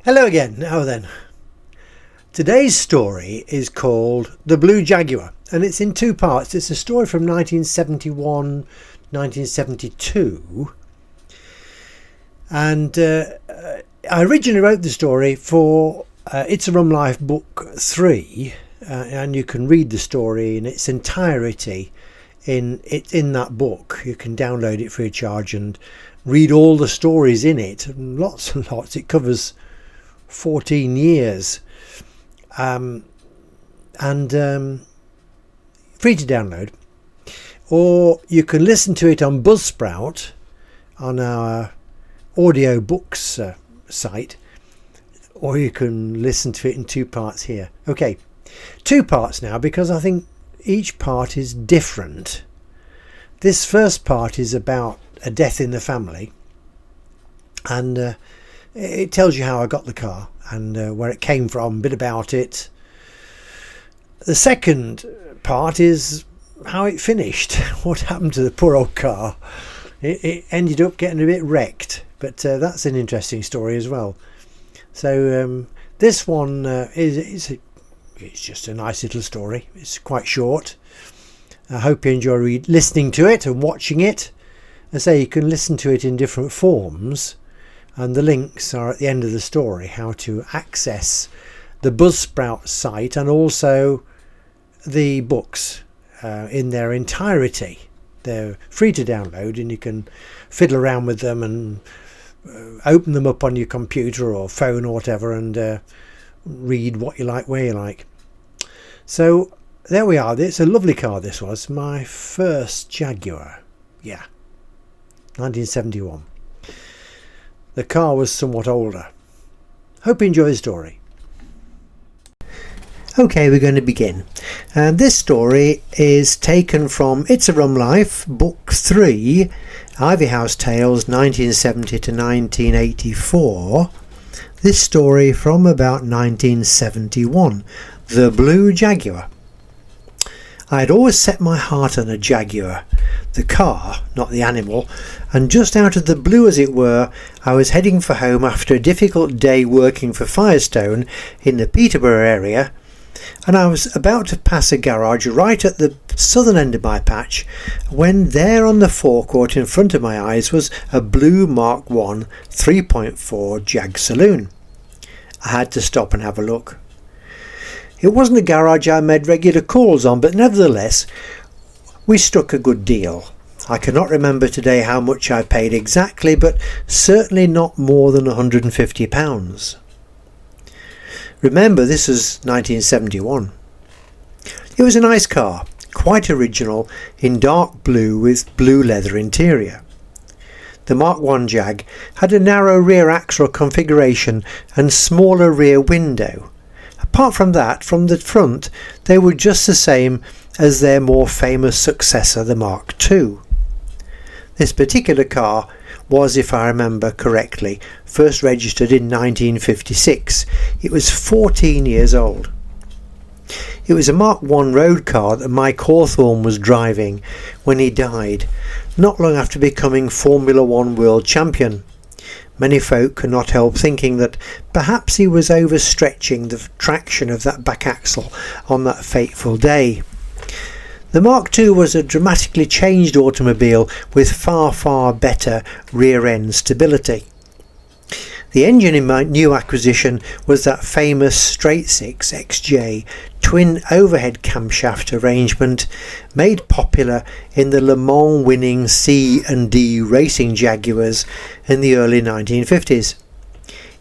Hello again. Now then, today's story is called The Blue Jaguar, and it's in two parts. It's a story from 1971, 1972, and I originally wrote the story for It's a Rum Life book 3, and you can read the story in its entirety in that book. You can download it free of charge and read all the stories in it, and lots and lots. It covers 14 years and free to download, or you can listen to it on Buzzsprout on our audio books site, or you can listen to it in two parts here. Okay, two parts now, because I think each part is different. This first part is about a death in the family, and it tells you how I got the car and where it came from, a bit about it. The second part is how it finished, what happened to the poor old car. It ended up getting a bit wrecked, but that's an interesting story as well. So this one it's just a nice little story. It's quite short. I hope you enjoy listening to it and watching it. I say you can listen to it in different forms, and the links are at the end of the story, how to access the Buzzsprout site and also the books in their entirety. They're free to download, and you can fiddle around with them and open them up on your computer or phone or whatever, and read what you like, where you like. So there we are. It's a lovely car. This was my first Jaguar. Yeah, 1971. The car was somewhat older. Hope you enjoy the story. Okay, we're going to begin. And this story is taken from It's a Rum Life, Book 3, Ivy House Tales, 1970 to 1984. This story from about 1971, The Blue Jaguar. I had always set my heart on a Jaguar, the car, not the animal, and just out of the blue as it were, I was heading for home after a difficult day working for Firestone in the Peterborough area, and I was about to pass a garage right at the southern end of my patch when there on the forecourt in front of my eyes was a blue Mark 1 3.4 Jag saloon. I had to stop and have a look. It wasn't a garage I made regular calls on, but nevertheless we struck a good deal. I cannot remember today how much I paid exactly, but certainly not more than £150. Remember, this was 1971. It was a nice car, quite original, in dark blue with blue leather interior. The Mark 1 Jag had a narrow rear axle configuration and smaller rear window. Apart from that, from the front, they were just the same as their more famous successor, the Mark II. This particular car was, if I remember correctly, first registered in 1956. It was 14 years old. It was a Mark I road car that Mike Hawthorne was driving when he died, not long after becoming Formula One world champion. Many folk could not help thinking that perhaps he was overstretching the traction of that back axle on that fateful day. The Mark II was a dramatically changed automobile with far better rear-end stability. The engine in my new acquisition was that famous straight six XJ twin overhead camshaft arrangement made popular in the Le Mans winning C and D racing Jaguars in the early 1950s.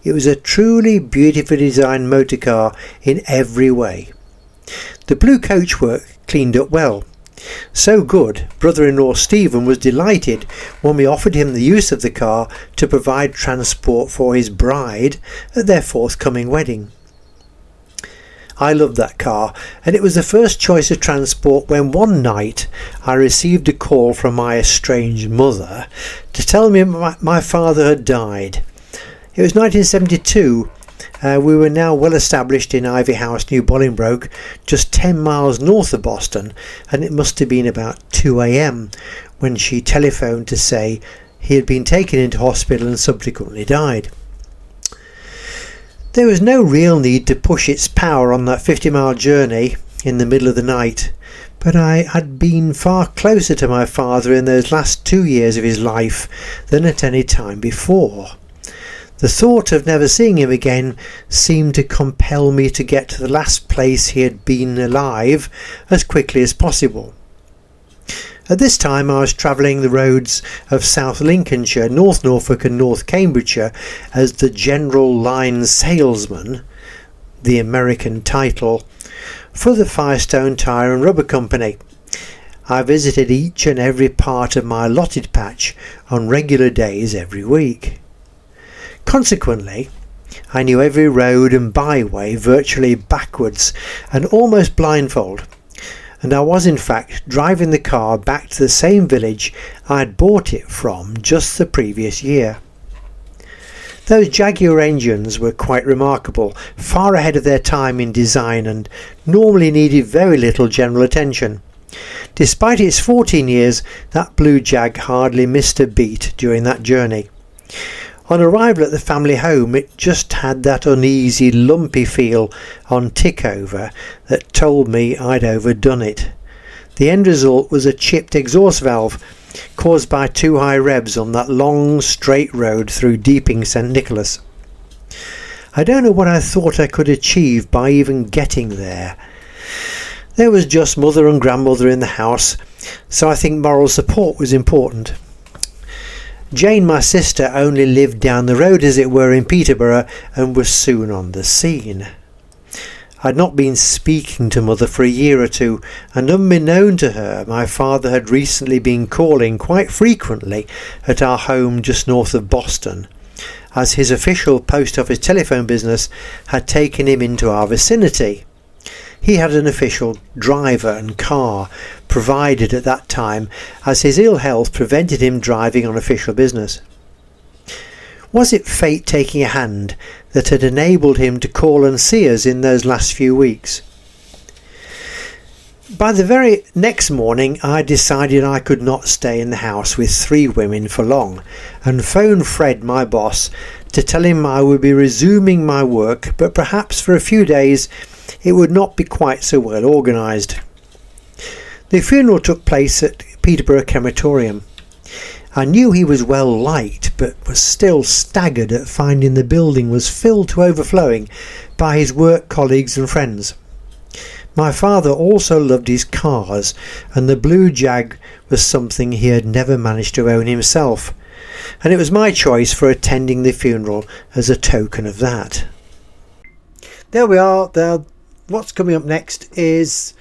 It was a truly beautifully designed motor car in every way. The blue coachwork cleaned up well. So good, brother-in-law Stephen was delighted when we offered him the use of the car to provide transport for his bride at their forthcoming wedding. I loved that car, and it was the first choice of transport when one night I received a call from my estranged mother to tell me my father had died. It was 1972. We were now well established in Ivy House, New Bolingbroke, just 10 miles north of Boston, and it must have been about 2 a.m. when she telephoned to say he had been taken into hospital and subsequently died. There was no real need to push its power on that 50-mile journey in the middle of the night, but I had been far closer to my father in those last 2 years of his life than at any time before. The thought of never seeing him again seemed to compel me to get to the last place he had been alive as quickly as possible. At this time I was travelling the roads of South Lincolnshire, North Norfolk and North Cambridgeshire as the General Line Salesman, the American title, for the Firestone Tyre and Rubber Company. I visited each and every part of my allotted patch on regular days every week. Consequently, I knew every road and byway virtually backwards and almost blindfold, and I was in fact driving the car back to the same village I had bought it from just the previous year. Those Jaguar engines were quite remarkable, far ahead of their time in design, and normally needed very little general attention. Despite its 14 years, that blue Jag hardly missed a beat during that journey. On arrival at the family home, it just had that uneasy, lumpy feel on tick-over that told me I'd overdone it. The end result was a chipped exhaust valve caused by too high revs on that long, straight road through Deeping St Nicholas. I don't know what I thought I could achieve by even getting there. There was just mother and grandmother in the house, so I think moral support was important. Jane, my sister, only lived down the road as it were in Peterborough and was soon on the scene. I'd not been speaking to mother for a year or two, and unbeknown to her, my father had recently been calling quite frequently at our home just north of Boston, as his official post office telephone business had taken him into our vicinity. He had an official driver and car provided at that time, as his ill health prevented him driving on official business. Was it fate taking a hand that had enabled him to call and see us in those last few weeks? By the very next morning I decided I could not stay in the house with 3 women for long, and phoned Fred, my boss, to tell him I would be resuming my work, but perhaps for a few days it would not be quite so well organised. The funeral took place at Peterborough Crematorium. I knew he was well liked, but was still staggered at finding the building was filled to overflowing by his work colleagues and friends. My father also loved his cars, and the blue Jag was something he had never managed to own himself, and it was my choice for attending the funeral as a token of that. There we are. What's coming up next is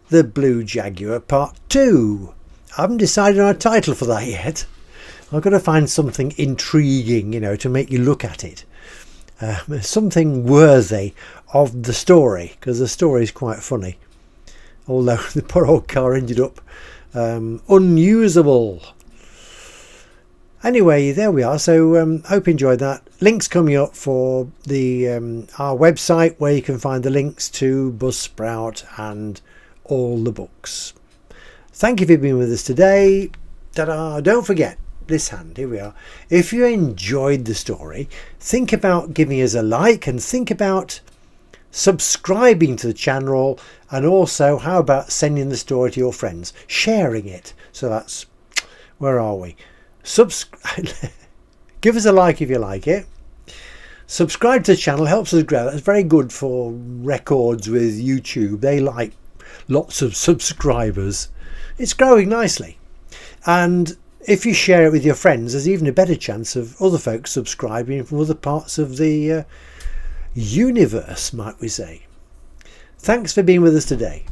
the Blue Jaguar Part 2. I haven't decided on a title for that yet. I've got to find something intriguing, to make you look at it. Something worthy of the story, because the story is quite funny. Although the poor old car ended up unusable. Anyway, there we are. So hope you enjoyed that. Links coming up for the our website, where you can find the links to Buzzsprout and all the books. Thank you for being with us today. Ta-da! Don't forget this hand. Here we are. If you enjoyed the story, think about giving us a like, and think about subscribing to the channel, and also how about sending the story to your friends, sharing it. So that's, where are we? Give us a like if you like it. Subscribe to the channel, helps us grow. That's very good for records with YouTube. They like lots of subscribers. It's growing nicely. And if you share it with your friends, there's even a better chance of other folks subscribing from other parts of the universe, might we say. Thanks for being with us today.